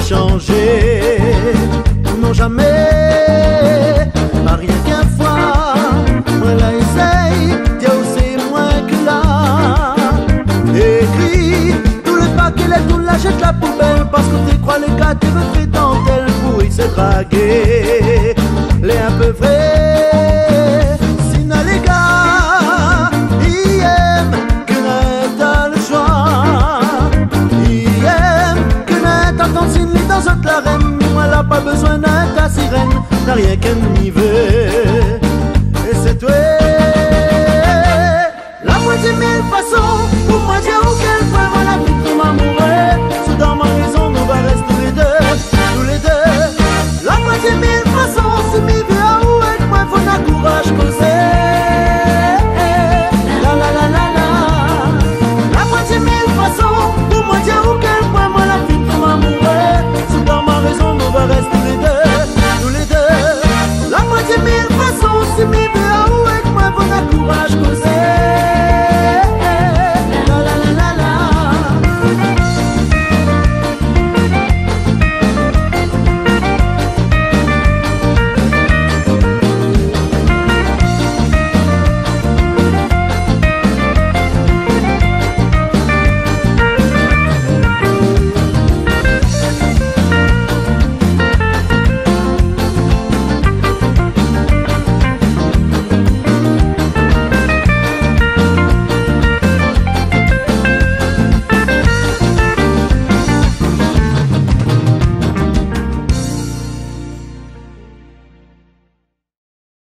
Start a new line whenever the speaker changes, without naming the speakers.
changer. Non jamais, pas rien qu'un fois. Moi la essaye, Dieu c'est moins que là. Écrit, tout le paquet, tout l'achète la poubelle. Parce que tu crois les gars, tu veux faire dentelle pour y se draguer. Les un peu vrai, sinon les gars, ils aiment que t'as le choix. Ils aiment que t'entends signe dans un clarem. Moi là pas besoin d'un ta sirène, n'a rien qu'un niveau.